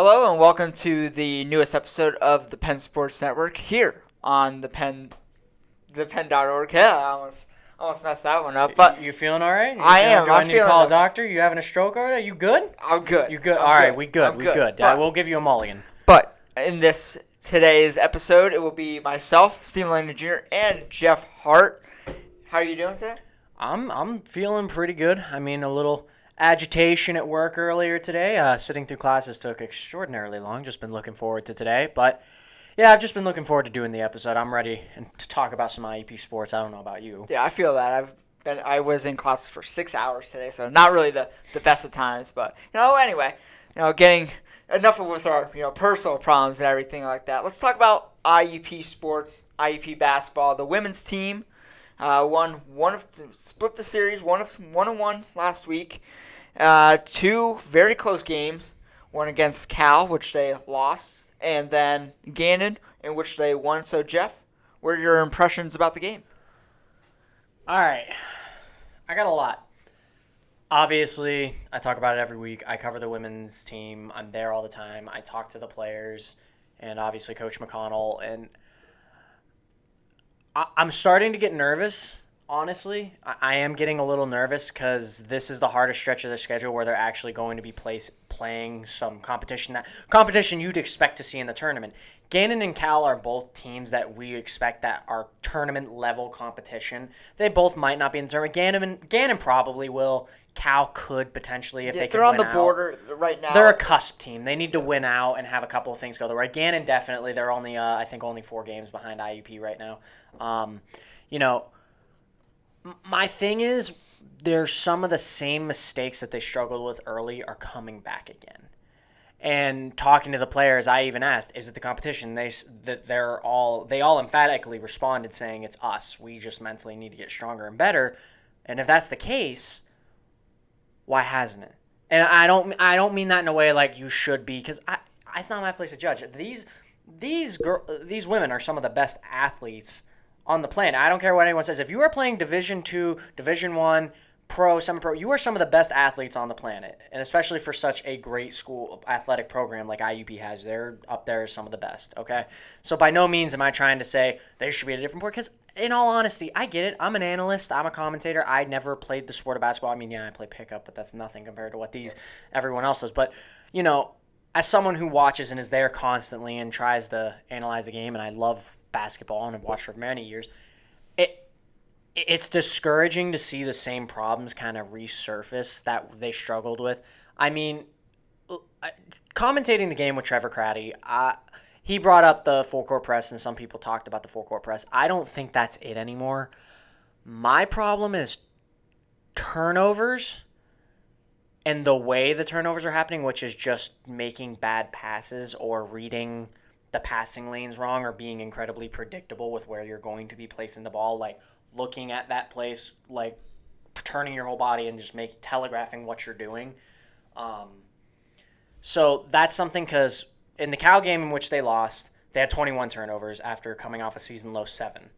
Hello and welcome to the newest episode of the Penn Sports Network here on the Penn.org. Yeah, I almost messed that one up. But you feeling all right? I am. Do I need to call a feeling doctor? You having a stroke over there? You good? I'm good. You good? I'm All right, good. we good. I'm We good. But, We'll give you a mulligan. but in today's episode, it will be myself, Stephen Langdon Jr., and Jeff Hart. How are you doing today? I'm feeling pretty good. I mean, a little agitation at work earlier today. Sitting through classes took extraordinarily long. Just been looking forward to today. But, yeah, I've just been looking forward to doing the episode. I'm ready to talk about some IEP sports. I don't know about you. Yeah, I feel that. I was in class for 6 hours today, so not really the best of times. But, anyway, getting enough with our, personal problems and everything like that. Let's talk about IUP sports, IUP basketball. The women's team split the series, 1-1 last week. Two very close games, one against Cal, which they lost, and then Gannon, in which they won. So, Jeff, what are your impressions about the game? All right. I got a lot. Obviously, I talk about it every week. I cover the women's team. I'm there all the time. I talk to the players and obviously Coach McConnell. And I'm starting to get nervous, honestly. I am getting a little nervous because this is the hardest stretch of the schedule where they're actually going to be playing some competition you'd expect to see in the tournament. Gannon and Cal are both teams that we expect that are tournament-level competition. They both might not be in the tournament. Gannon probably will. Cal could potentially if they could win out. They're on the border right now. They're a cusp team. They need to win out and have a couple of things go their way. Gannon definitely. They're only, I think, only 4 games behind IUP right now. My thing is there's some of the same mistakes that they struggled with early are coming back again. And talking to the players, I even asked, is it the competition? They all emphatically responded saying it's us. We just mentally need to get stronger and better. And if that's the case, why hasn't it? And I don't mean that in a way like you should be, because it's not my place to judge. These women are some of the best athletes on the planet. I don't care what anyone says. If you are playing Division II, Division I, pro, semi-pro, you are some of the best athletes on the planet, and especially for such a great school athletic program like IUP has. They're up there as some of the best, okay? So by no means am I trying to say they should be at a different board, because in all honesty, I get it. I'm an analyst. I'm a commentator. I never played the sport of basketball. I mean, yeah, I play pickup, but that's nothing compared to what everyone else does. But, as someone who watches and is there constantly and tries to analyze the game, and I love basketball and have watched for many years, it's discouraging to see the same problems kind of resurface that they struggled with. I mean, commentating the game with Trevor Craddy, he brought up the full-court press, and some people talked about the full-court press. I don't think that's it anymore. My problem is turnovers and the way the turnovers are happening, which is just making bad passes or reading the passing lanes wrong or being incredibly predictable with where you're going to be placing the ball, like looking at that place, like turning your whole body and just telegraphing what you're doing. So that's something, because in the Cal game in which they lost, they had 21 turnovers after coming off a season low 7.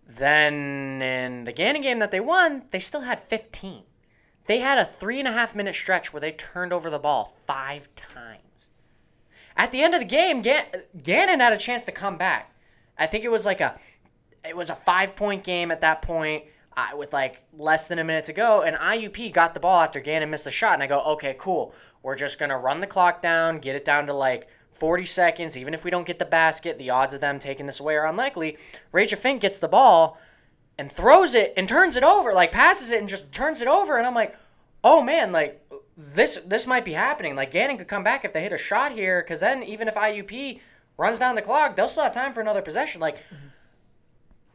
Then in the Gannon game that they won, they still had 15. They had a 3.5-minute stretch where they turned over the ball 5 times. At the end of the game, Gannon had a chance to come back. I think it was a 5-point game at that point with like less than a minute to go, and IUP got the ball after Gannon missed a shot, and I go, okay, cool. We're just going to run the clock down, get it down to like 40 seconds. Even if we don't get the basket, the odds of them taking this away are unlikely. Rachel Fink gets the ball and throws it and turns it over, like passes it and just turns it over, and I'm like, oh man, like this might be happening. Like Gannon could come back if they hit a shot here, because then even if IUP runs down the clock, they'll still have time for another possession. Like,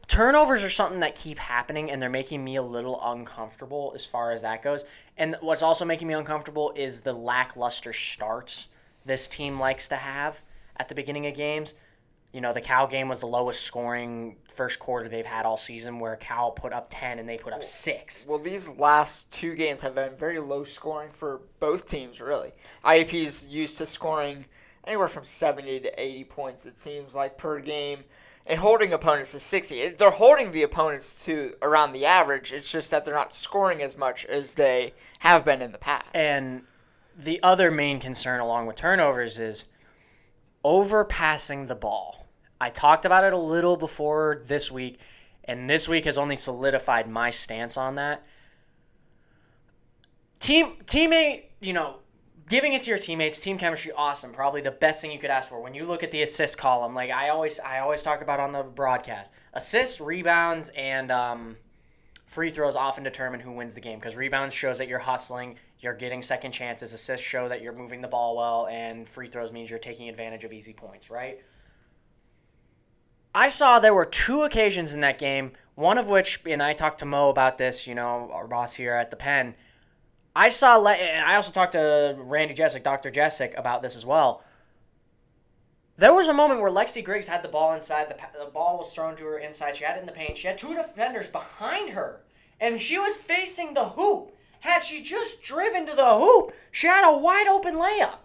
turnovers are something that keep happening, and they're making me a little uncomfortable as far as that goes. And what's also making me uncomfortable is the lackluster starts this team likes to have at the beginning of games. The Cal game was the lowest scoring first quarter they've had all season, where Cal put up 10 and they put up 6. Well, these last 2 games have been very low scoring for both teams, really. IUP's used to scoring anywhere from 70 to 80 points, it seems like, per game, and holding opponents to 60. They're holding the opponents to around the average. It's just that they're not scoring as much as they have been in the past. And the other main concern along with turnovers is overpassing the ball. I talked about it a little before this week, and this week has only solidified my stance on that. Teammate, giving it to your teammates, team chemistry, awesome. Probably the best thing you could ask for. When you look at the assist column, like I always talk about on the broadcast, assists, rebounds, and free throws often determine who wins the game because rebounds shows that you're hustling, you're getting second chances, assists show that you're moving the ball well, and free throws means you're taking advantage of easy points, right? I saw there were 2 occasions in that game, one of which, and I talked to Mo about this, our boss here at the Penn. I also talked to Randy Jessic, Dr. Jessic, about this as well. There was a moment where Lexi Griggs had the ball inside. The ball was thrown to her inside. She had it in the paint. She had 2 defenders behind her, and she was facing the hoop. Had she just driven to the hoop, she had a wide open layup.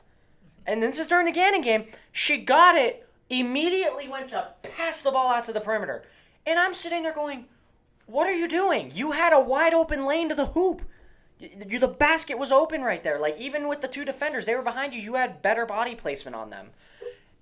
And this is during the Gannon game. She got it, immediately went to pass the ball out to the perimeter. And I'm sitting there going, what are you doing? You had a wide open lane to the hoop. The basket was open right there. Like, even with the 2 defenders, they were behind you. You had better body placement on them.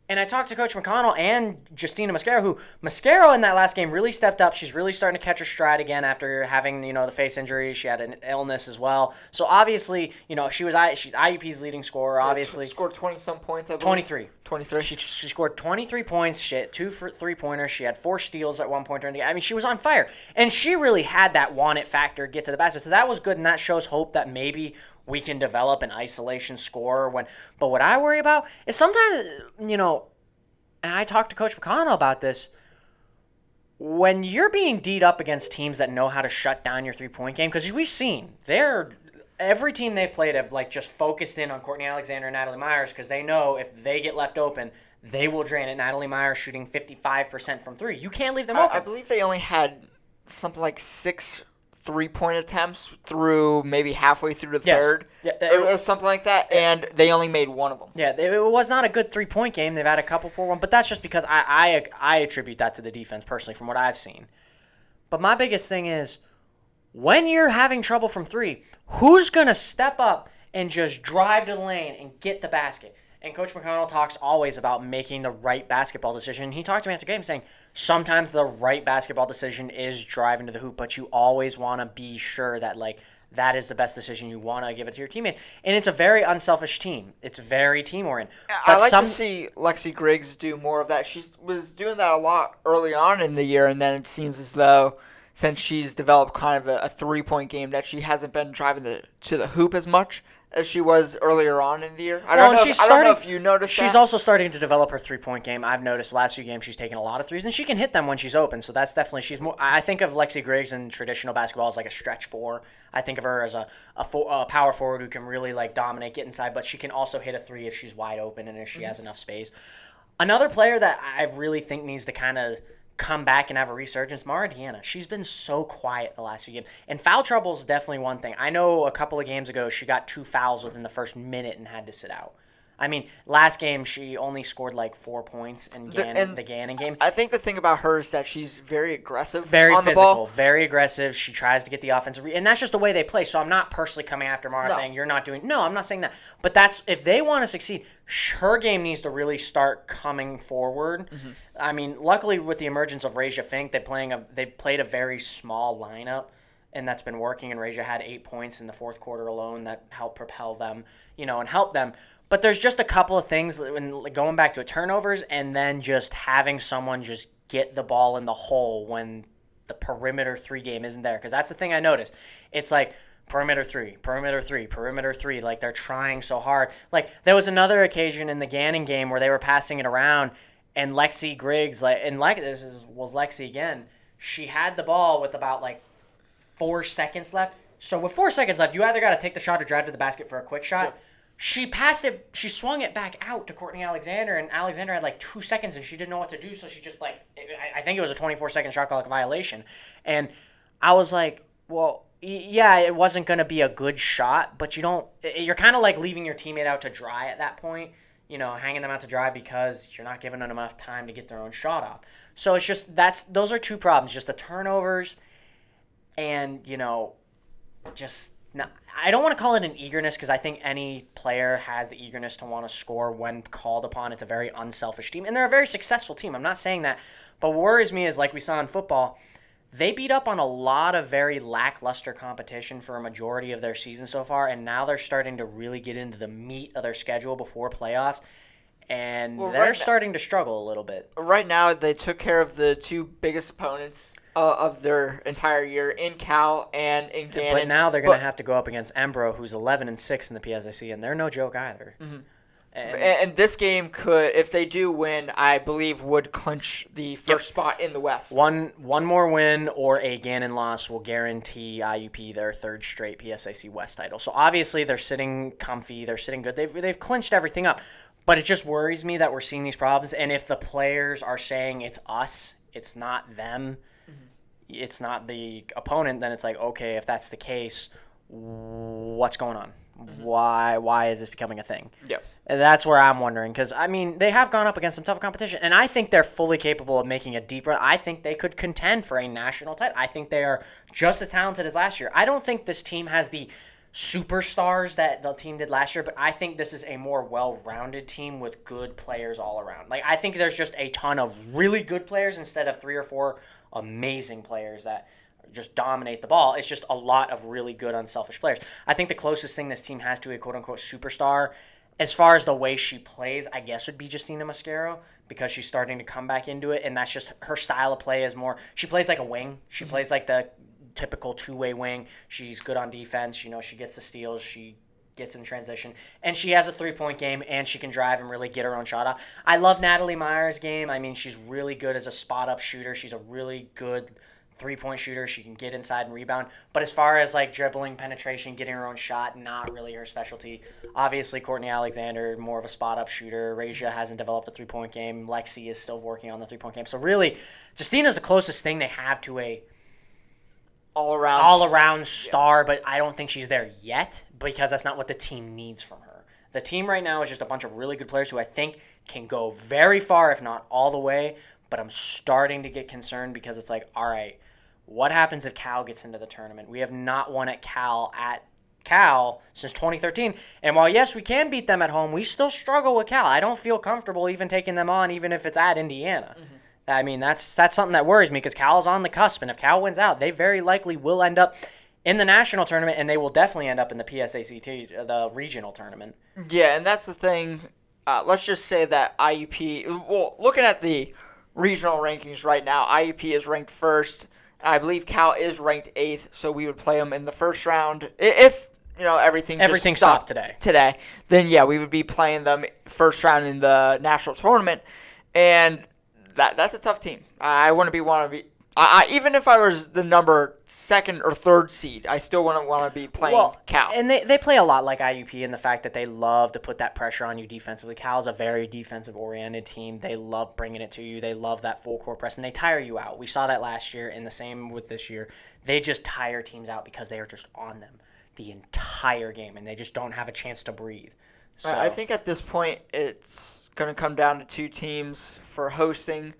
And I talked to Coach McConnell and Justina Mascaro, who Mascaro in that last game really stepped up. She's really starting to catch her stride again after having, the face injury. She had an illness as well. So obviously, she's IUP's leading scorer, obviously. Scored 20-some points, I believe. 23. 23. She scored 23 points. She had 2 3-pointers. She had 4 steals at one point during the game. I mean, she was on fire. And she really had that want-it factor get to the basket. So that was good, and that shows hope that maybe we can develop an isolation scorer. But what I worry about is sometimes, and I talked to Coach McConnell about this, when you're being D'd up against teams that know how to shut down your three-point game, because we've seen every team they've played have just focused in on Courtney Alexander and Natalie Myers because they know if they get left open, they will drain it. Natalie Myers shooting 55% from 3. You can't leave them open. I believe they only had something like 6 3-point attempts through maybe halfway through the third. Yeah, or something like that, and they only made one of them. Yeah, it was not a good 3-point game. They've had a couple poor ones, but that's just because I attribute that to the defense personally from what I've seen. But my biggest thing is when you're having trouble from 3, who's going to step up and just drive to the lane and get the basket? And Coach McConnell talks always about making the right basketball decision. He talked to me after the game saying sometimes the right basketball decision is driving to the hoop, but you always want to be sure that that is the best decision. You want to give it to your teammates. And it's a very unselfish team. It's very team-oriented. I like to see Lexi Griggs do more of that. She was doing that a lot early on in the year, and then it seems as though since she's developed kind of a 3-point game that she hasn't been driving to the hoop as much as she was earlier on in the year. I don't know if you noticed that. She's also starting to develop her 3-point game. I've noticed the last few games she's taken a lot of threes, and she can hit them when she's open. So that's definitely she's more. I think of Lexi Griggs in traditional basketball as like a stretch 4. I think of her as a power forward who can really dominate, get inside, but she can also hit a 3 if she's wide open and if she has enough space. Another player that I really think needs to kind of come back and have a resurgence, Mara Deanna. She's been so quiet the last few games. And foul trouble is definitely one thing. I know a couple of games ago she got 2 fouls within the first minute and had to sit out. I mean, last game she only scored 4 points in the Gannon game. I think the thing about her is that she's very aggressive very on physical, the ball. Very aggressive. She tries to get the offensive and that's just the way they play. So I'm not personally coming after Mara saying you're not doing. No, I'm not saying that. But that's if they want to succeed, her game needs to really start coming forward. Mm-hmm. I mean, luckily with the emergence of Raja Fink, they played a very small lineup, and that's been working. And Raja had 8 points in the fourth quarter alone that helped propel them, and help them. But there's just a couple of things when going back to turnovers, and then just having someone just get the ball in the hole when the perimeter 3 game isn't there. Because that's the thing I noticed. It's perimeter 3, perimeter 3, perimeter 3. They're trying so hard. There was another occasion in the Gannon game where they were passing it around, and Lexi Griggs, was Lexi again. She had the ball with about 4 seconds left. So with 4 seconds left, you either got to take the shot or drive to the basket for a quick shot. Yeah. She passed it. She swung it back out to Courtney Alexander, and Alexander had 2 seconds, and she didn't know what to do. So she just I think it was a 24-second shot clock violation, and I was like, well, yeah, it wasn't going to be a good shot, but you're kind of leaving your teammate out to dry at that point, hanging them out to dry because you're not giving them enough time to get their own shot off. So it's just those are 2 problems, just the turnovers, and just Now, I don't want to call it an eagerness because I think any player has the eagerness to want to score when called upon. It's a very unselfish team, and they're a very successful team. I'm not saying that. But what worries me is, like we saw in football, they beat up on a lot of very lackluster competition for a majority of their season so far, and now they're starting to really get into the meat of their schedule before playoffs, and they're starting to struggle a little bit. Right now, they took care of the two biggest opponents of their entire year in Cal and in Gannon. But now they're going to have to go up against Embro, who's 11-6 in the PSAC, and they're no joke either. Mm-hmm. And this game could, if they do win, I believe would clinch the first spot in the West. One more win or a Gannon loss will guarantee IUP their third straight PSAC West title. So obviously they're sitting comfy, they're sitting good. They've clinched everything up. But it just worries me that we're seeing these problems. And if the players are saying it's us, it's not them, it's not the opponent, then it's like, okay, if that's the case, what's going on? Mm-hmm. Why is this becoming a thing? Yep. And that's where I'm wondering, because, I mean, they have gone up against some tough competition, and I think they're fully capable of making a deep run. I think they could contend for a national title. I think they are just as talented as last year. I don't think this team has the superstars that the team did last year, but I think this is a more well-rounded team with good players all around. Like, I think there's just a ton of really good players instead of 3 or 4 amazing players that just dominate the ball. It's just a lot of really good, unselfish players. I think the closest thing this team has to a quote-unquote superstar, as far as the way she plays, I guess would be Justina Mascaro, because she's starting to come back into it, and that's just her style of play is more, she plays like a wing. She plays like the typical two-way wing. She's good on defense. You know, she gets the steals. She gets in transition. And she has a three-point game, and she can drive and really get her own shot off. I love Natalie Meyer's game. I mean, she's really good as a spot-up shooter. She's a really good three-point shooter. She can get inside and rebound. But as far as, like, dribbling, penetration, getting her own shot, not really her specialty. Obviously, Courtney Alexander, more of a spot-up shooter. Raja hasn't developed a three-point game. Lexi is still working on the three-point game. So, really, Justina's the closest thing they have to a all-around star, but I don't think she's there yet because that's not what the team needs from her. The team right now is just a bunch of really good players who I think can go very far, if not all the way, but I'm starting to get concerned because it's like, all right, what happens if Cal gets into the tournament? We have not won at Cal since 2013, and while, yes, we can beat them at home, we still struggle with Cal. I don't feel comfortable even taking them on, even if it's at Indiana. Mm-hmm. I mean, that's something that worries me because Cal's on the cusp, and if Cal wins out, they very likely will end up in the national tournament, and they will definitely end up in the PSACT, the regional tournament. Yeah, and that's the thing. Let's just say that IUP, well, looking at the regional rankings right now, IUP is ranked first. I believe Cal is ranked 8th, so we would play them in the first round. If everything stopped today, then yeah, we would be playing them first round in the national tournament, and that's a tough team. I want to be even if I was the number 2nd or 3rd seed, I still wouldn't want to be playing Cal. And they play a lot like IUP in the fact that they love to put that pressure on you defensively. Cal's a very defensive-oriented team. They love bringing it to you. They love that full court press, and they tire you out. We saw that last year, and the same with this year. They just tire teams out because they are just on them the entire game, and they just don't have a chance to breathe. So I think at this point it's going to come down to 2 teams for hosting.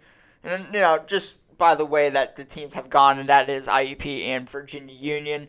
And, just by the way that the teams have gone, and that is IUP and Virginia Union.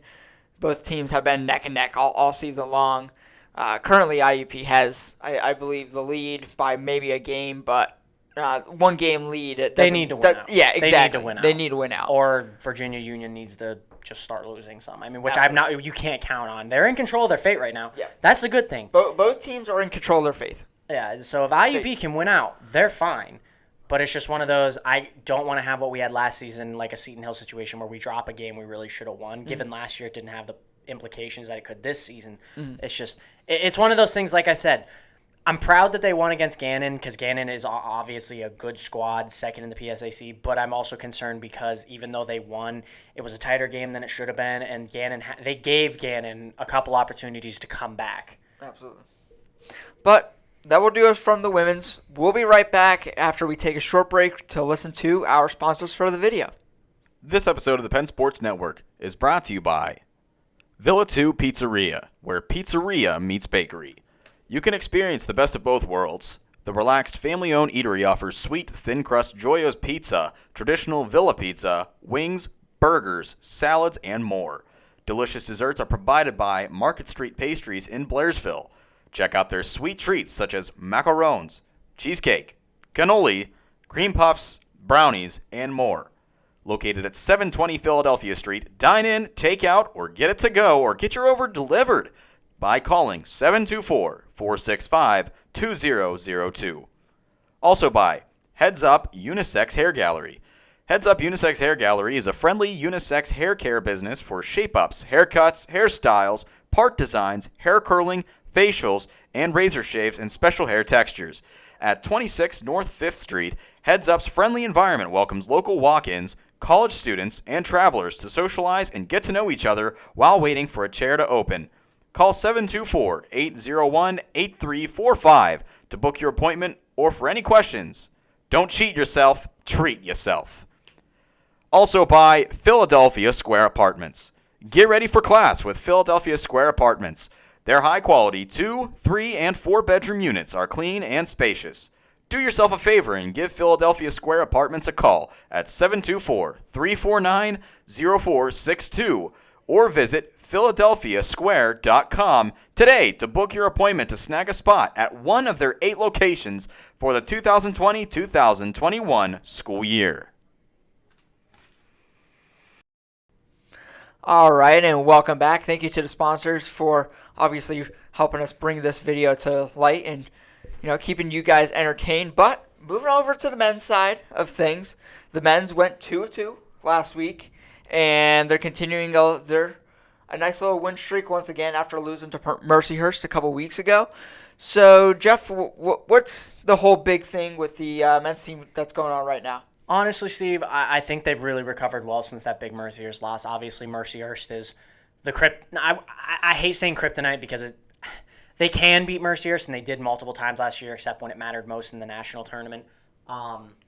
Both teams have been neck and neck all season long. Currently, IUP has, I believe, the lead by maybe a game, but 1-game lead. They need to win out. Yeah, exactly. They need to win out. They need to win out. Or Virginia Union needs to just start losing some. I mean, which you can't count on. They're in control of their fate right now. Yeah. That's the good thing. Both teams are in control of their fate. Yeah, so if IUP can win out, they're fine. But it's just one of those, I don't want to have what we had last season, like a Seton Hill situation where we drop a game we really should have won. Mm-hmm. Given last year it didn't have the implications that it could this season. Mm-hmm. It's just, it's one of those things, like I said, I'm proud that they won against Gannon because Gannon is obviously a good squad, 2nd in the PSAC, but I'm also concerned because even though they won, it was a tighter game than it should have been, and they gave Gannon a couple opportunities to come back. Absolutely. But that will do us from the women's. We'll be right back after we take a short break to listen to our sponsors for the video. This episode of the Penn Sports Network is brought to you by Villa 2 Pizzeria, where pizzeria meets bakery. You can experience the best of both worlds. The relaxed family-owned eatery offers sweet, thin-crust Joyo's Pizza, traditional Villa Pizza, wings, burgers, salads, and more. Delicious desserts are provided by Market Street Pastries in Blairsville. Check out their sweet treats such as macarons, cheesecake, cannoli, cream puffs, brownies, and more. Located at 720 Philadelphia Street, dine in, take out, or get it to go, or get your order delivered by calling 724-465-2002. Also by Heads Up Unisex Hair Gallery. Heads Up Unisex Hair Gallery is a friendly unisex hair care business for shape-ups, haircuts, hairstyles, part designs, hair curling, facials, and razor shaves and special hair textures. At 26 North 5th Street, Heads Up's friendly environment welcomes local walk-ins, college students, and travelers to socialize and get to know each other while waiting for a chair to open. Call 724-801-8345 to book your appointment or for any questions. Don't cheat yourself, treat yourself. Also by Philadelphia Square Apartments. Get ready for class with Philadelphia Square Apartments. Their high-quality 2, 3, and 4-bedroom units are clean and spacious. Do yourself a favor and give Philadelphia Square Apartments a call at 724-349-0462 or visit philadelphiasquare.com today to book your appointment to snag a spot at one of their 8 locations for the 2020-2021 school year. All right, and welcome back. Thank you to the sponsors for obviously helping us bring this video to light and keeping you guys entertained. But moving over to the men's side of things, the men's went 2 of 2 last week, and they're continuing a nice little win streak once again after losing to Mercyhurst a couple weeks ago. So, Jeff, what's the whole big thing with the men's team that's going on right now? Honestly, Steve, I think they've really recovered well since that big Mercyhurst loss. Obviously, Mercyhurst is the I hate saying kryptonite because they can beat Mercyhurst, and they did multiple times last year, except when it mattered most in the national tournament.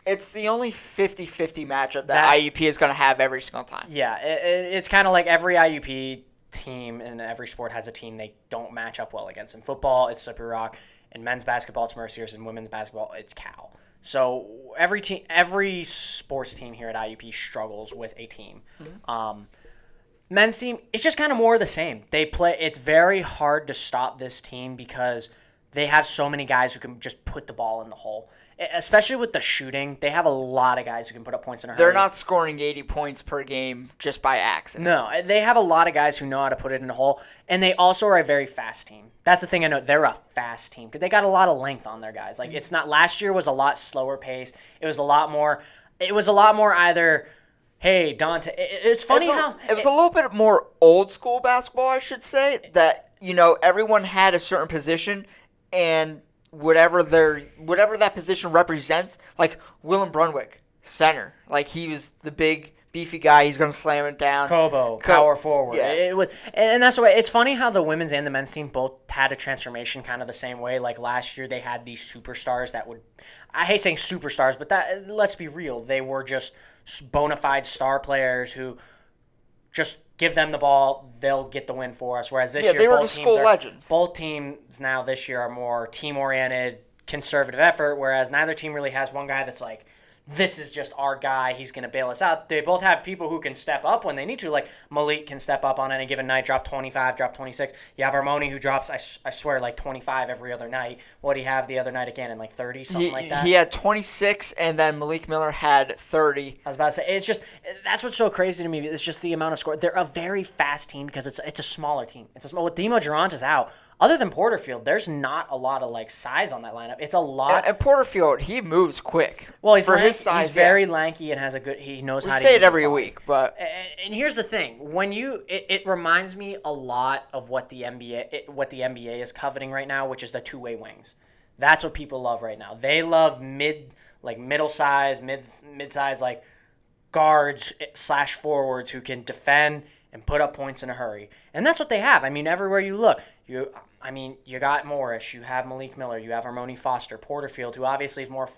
It's the only 50-50 matchup that IUP is going to have every single time. Yeah, it's kind of like every IUP team in every sport has a team they don't match up well against. In football, it's Slippery Rock. In men's basketball, it's Mercyhurst. In women's basketball, it's Cal. So every sports team here at IUP struggles with a team. Mm-hmm. Men's team, it's just kind of more of the same. It's very hard to stop this team because they have so many guys who can just put the ball in the hole. Especially with the shooting, they have a lot of guys who can put up points in a hurry. They're not scoring 80 points per game just by accident. No, they have a lot of guys who know how to put it in the hole, and they also are a very fast team. That's the thing I know. They're a fast team because they got a lot of length on their guys. Like it's not. Last year was a lot slower pace. It was a lot more either. Hey, Dante. It's funny how it was a little bit more old school basketball, I should say. That everyone had a certain position, and whatever that position represents, like Willem Brunwick, center. Like he was the big beefy guy. He's gonna slam it down. Kobo, power forward. Yeah. And that's the way. It's funny how the women's and the men's team both had a transformation kind of the same way. Like last year, they had these superstars that would. I hate saying superstars, but let's be real. They were just bona fide star players who just give them the ball, they'll get the win for us. Whereas this year, they were the school legends. Both teams now this year are more team-oriented, conservative effort, whereas neither team really has one guy that's like, this is just our guy, he's going to bail us out. They both have people who can step up when they need to, like Malik can step up on any given night, drop 25, drop 26. You have Armoni who drops, I swear, like 25 every other night. What did he have the other night again, in like 30, something like that? He had 26, and then Malik Miller had 30. I was about to say, that's what's so crazy to me. It's just the amount of score. They're a very fast team because it's a smaller team. With Demo Durant is out. Other than Porterfield, there's not a lot of size on that lineup. It's a lot. And Porterfield, he moves quick. Well, his size, he's very lanky and has he knows how to use his body. We say it every week, but and here's the thing: it reminds me a lot of what the NBA is coveting right now, which is the two-way wings. That's what people love right now. They love middle-size, mid-size guards / forwards who can defend and put up points in a hurry. And that's what they have. I mean, everywhere you look, you got Morris, you have Malik Miller, you have Armoni Foster, Porterfield, who obviously is more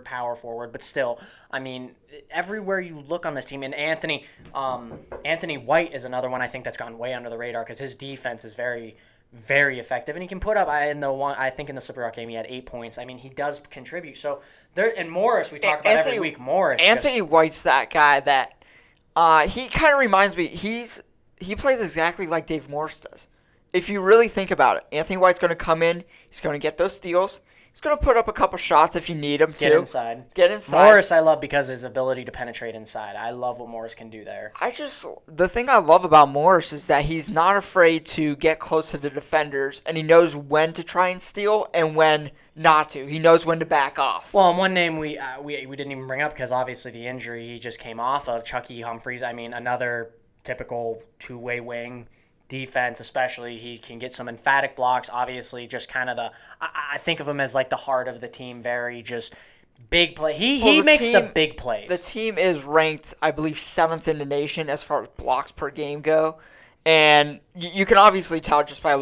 power forward, but still, I mean, everywhere you look on this team, and Anthony White is another one I think that's gone way under the radar because his defense is very, very effective, and he can put up, in the Slippery Rock game, he had 8 points. I mean, he does contribute. So, and Morris, we talk about every week, Morris. Anthony White's that guy that, he kind of reminds me, he's he plays exactly like Dave Morris does. If you really think about it, Anthony White's going to come in. He's going to get those steals. He's going to put up a couple shots if you need him to. Get inside. Morris I love because of his ability to penetrate inside. I love what Morris can do there. The thing I love about Morris is that he's not afraid to get close to the defenders, and he knows when to try and steal and when not to. He knows when to back off. Well, and one name we didn't even bring up because obviously the injury he just came off of, Chucky Humphreys. I mean, another typical two-way wing. Defense especially, he can get some emphatic blocks. Obviously, just kind of I think of him as like the heart of the team. Very just big play. He makes the big plays. The team is ranked, I believe, 7th in the nation as far as blocks per game go, and you can obviously tell just by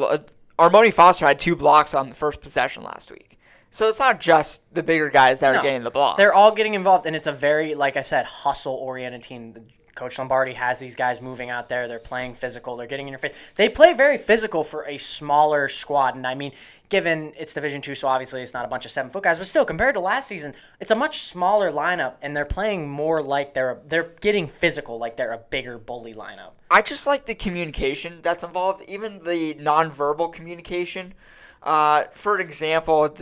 Armoni Foster had 2 blocks on the first possession last week. So it's not just the bigger guys that are getting the blocks. They're all getting involved, and it's a very, like I said, hustle-oriented team. Coach Lombardi has these guys moving out there. They're playing physical. They're getting in your face. They play very physical for a smaller squad. And, I mean, given it's Division II, so obviously it's not a bunch of 7-foot guys. But still, compared to last season, it's a much smaller lineup, and they're playing more like they're getting physical, like they're a bigger bully lineup. I just like the communication that's involved, even the nonverbal communication. For example,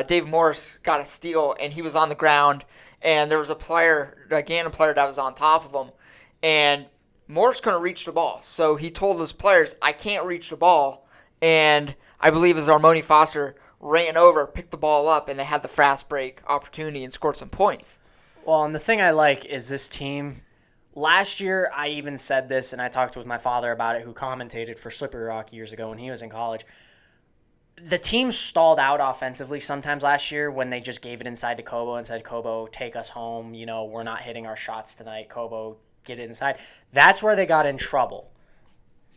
Dave Morris got a steal, and he was on the ground, and there was a Gannon player that was on top of him. And Morris couldn't reach the ball. So he told his players, I can't reach the ball. And I believe as Armoni Foster ran over, picked the ball up, and they had the fast break opportunity and scored some points. Well, and the thing I like is this team. Last year, I even said this, and I talked with my father about it, who commentated for Slippery Rock years ago when he was in college. The team stalled out offensively sometimes last year when they just gave it inside to Kobo and said, Kobo, take us home. You know, we're not hitting our shots tonight. Kobo, get it inside. That's where they got in trouble.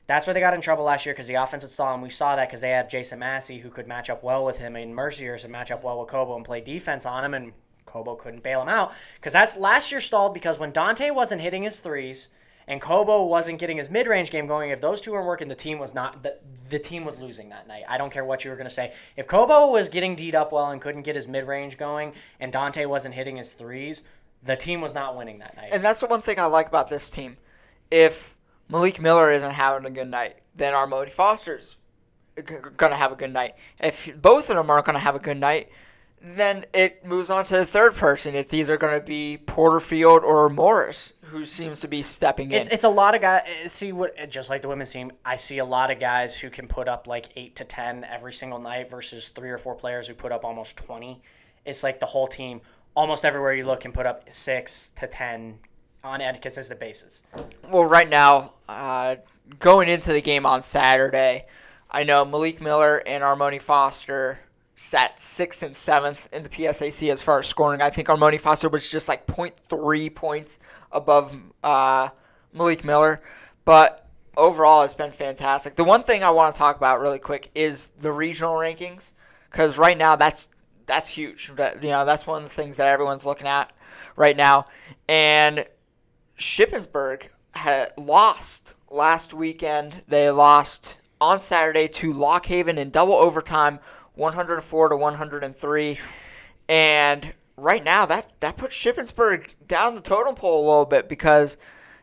That's where they got in trouble last year because the offense would stall, and we saw that because they had Jason Massey who could match up well with him, and Merciers and match up well with Kobo and play defense on him, and Kobo couldn't bail him out. Because that's last year stalled because when Dante wasn't hitting his threes and Kobo wasn't getting his mid-range game going, if those two weren't working, the team was losing that night. I don't care what you were going to say. If Kobo was getting D'd up well and couldn't get his mid-range going and Dante wasn't hitting his threes, the team was not winning that night. And that's the one thing I like about this team. If Malik Miller isn't having a good night, then Armoni Foster's going to have a good night. If both of them aren't going to have a good night, then it moves on to the third person. It's either going to be Porterfield or Morris, who seems to be stepping in. It's a lot of guys. Just like the women's team, I see a lot of guys who can put up like 8 to 10 every single night versus 3 or 4 players who put up almost 20. It's like the whole team. Almost everywhere you look can put up 6 to 10 on a consistent basis. Well, right now, going into the game on Saturday, I know Malik Miller and Armoni Foster sat 6th and 7th in the PSAC as far as scoring. I think Armoni Foster was just like 0.3 points above Malik Miller. But overall, it's been fantastic. The one thing I want to talk about really quick is the regional rankings, because right now that's huge. That's one of the things that everyone's looking at right now. And Shippensburg had lost last weekend. They lost on Saturday to Lock Haven in double overtime, 104 to 103. And right now, that puts Shippensburg down the totem pole a little bit because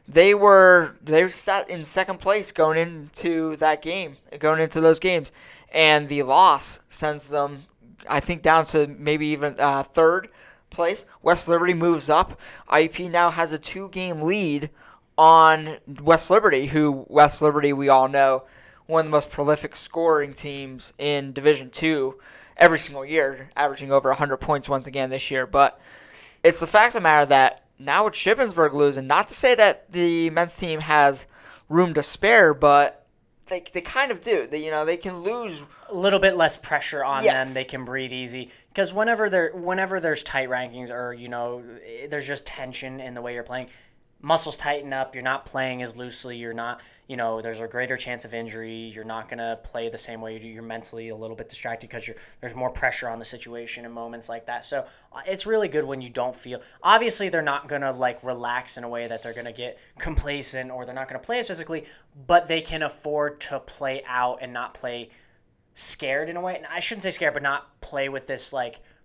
they were sat in second place going into those games. And the loss sends them, I think, down to maybe even third place. West Liberty moves up. IUP now has a 2-game lead on West Liberty, who West Liberty, we all know, one of the most prolific scoring teams in Division II every single year, averaging over 100 points once again this year. But it's the fact of the matter that now with Shippensburg losing, not to say that the men's team has room to spare, but they kind of do. They can lose a little bit less pressure on Yes. them. They can breathe easy because whenever there's tight rankings or there's just tension in the way you're playing, muscles tighten up. You're not playing as loosely. You're not there's a greater chance of injury. You're not gonna play the same way you do. You're mentally a little bit distracted because there's more pressure on the situation in moments like that. So it's really good when you don't feel. Obviously, they're not gonna relax in a way that they're gonna get complacent or they're not gonna play as physically, but they can afford to play out and not play scared in a way. And I shouldn't say scared, but not play with this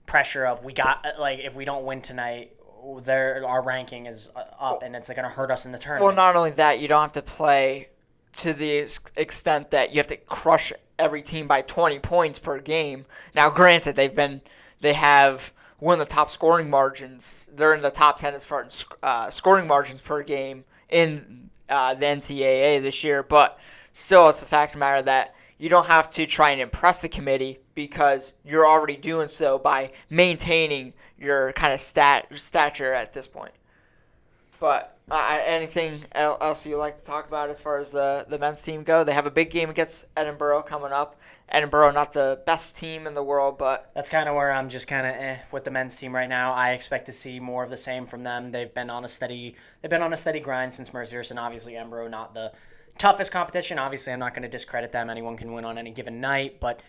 pressure of if we don't win tonight, our ranking is up and it's going to hurt us in the tournament. Well, not only that, you don't have to play to the extent that you have to crush every team by 20 points per game. Now, granted, they have one of the top scoring margins. They're in the top 10 as far as scoring margins per game in the NCAA this year, but still, it's the fact of the matter that you don't have to try and impress the committee because you're already doing so by maintaining your kind of stature at this point. But anything else you'd like to talk about as far as the men's team go? They have a big game against Edinburgh coming up. Edinburgh, not the best team in the world, but that's kind of where I'm just kind of with the men's team right now. I expect to see more of the same from them. They've been on a steady grind since Mercyhurst, and obviously Edinburgh not the toughest competition. Obviously, I'm not going to discredit them. Anyone can win on any given night, but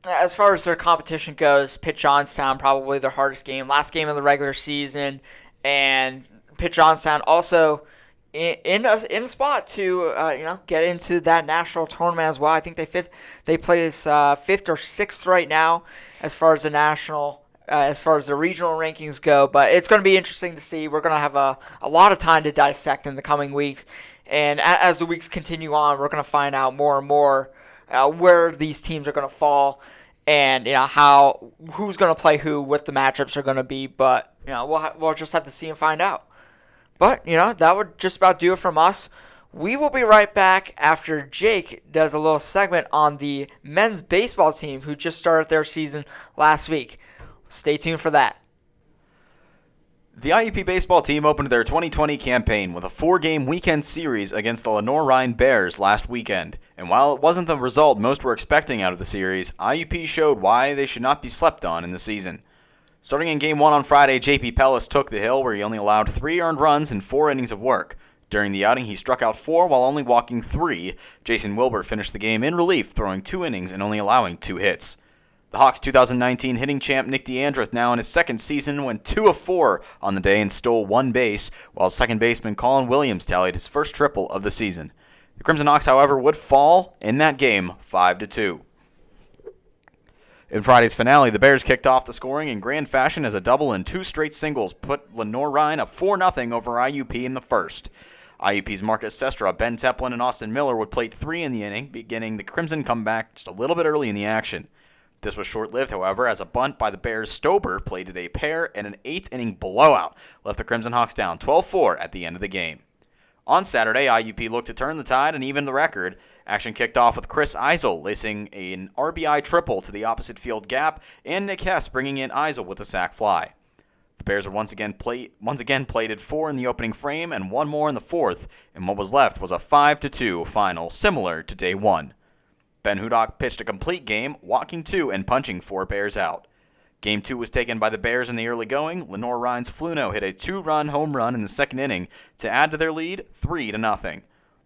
as far as their competition goes, Pitt Johnstown probably their hardest game. Last game of the regular season, and Pitt Johnstown also in a spot to get into that national tournament as well. I think they play as fifth or sixth right now as far as the national. As far as the regional rankings go, but it's going to be interesting to see. We're going to have a lot of time to dissect in the coming weeks, and as the weeks continue on, we're going to find out more and more where these teams are going to fall, and who's going to play who, what the matchups are going to be. But we'll just have to see and find out. But that would just about do it from us. We will be right back after Jake does a little segment on the men's baseball team who just started their season last week. Stay tuned for that. The IUP baseball team opened their 2020 campaign with a 4-game weekend series against the Lenore-Rhine Bears last weekend. And while it wasn't the result most were expecting out of the series, IUP showed why they should not be slept on in the season. Starting in Game 1 on Friday, J.P. Pellis took the hill where he only allowed 3 earned runs in 4 innings of work. During the outing, he struck out 4 while only walking 3. Jason Wilbur finished the game in relief, throwing 2 innings and only allowing 2 hits. The Hawks' 2019 hitting champ Nick DeAndreth, now in his second season, went 2 of 4 on the day and stole 1 base, while second baseman Colin Williams tallied his first triple of the season. The Crimson Hawks, however, would fall in that game 5-2. In Friday's finale, the Bears kicked off the scoring in grand fashion as a double and 2 straight singles put Lenore-Rhine up 4-0 over IUP in the first. IUP's Marcus Sestra, Ben Teplin, and Austin Miller would plate 3 in the inning, beginning the Crimson comeback just a little bit early in the action. This was short-lived, however, as a bunt by the Bears' Stober plated a pair and an 8th-inning blowout left the Crimson Hawks down 12-4 at the end of the game. On Saturday, IUP looked to turn the tide and even the record. Action kicked off with Chris Eisel lacing an RBI triple to the opposite field gap, and Nick Hess bringing in Eisel with a sac fly. The Bears were once again plated 4 in the opening frame and 1 more in the fourth, and what was left was a 5-2 final, similar to day 1. Ben Hudak pitched a complete game, walking 2 and punching 4 Bears out. Game 2 was taken by the Bears in the early going. Lenore-Rhine's Fluno hit a 2-run home run in the second inning to add to their lead 3-0.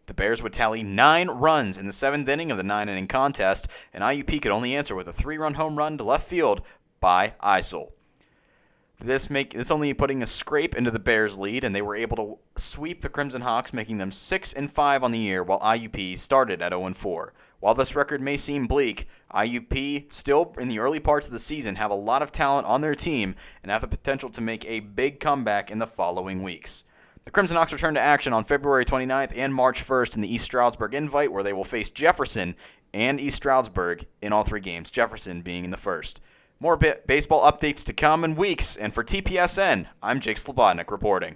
The Bears would tally 9 runs in the 7th inning of the 9-inning contest, and IUP could only answer with a 3-run home run to left field by Eisel. This only putting a scrape into the Bears' lead, and they were able to sweep the Crimson Hawks, making them 6-5 on the year, while IUP started at 0-4. While this record may seem bleak, IUP still in the early parts of the season have a lot of talent on their team and have the potential to make a big comeback in the following weeks. The Crimson Hawks return to action on February 29th and March 1st in the East Stroudsburg Invite, where they will face Jefferson and East Stroudsburg in all 3 games, Jefferson being in the first. More baseball updates to come in weeks, and for TPSN, I'm Jake Slobodnik reporting.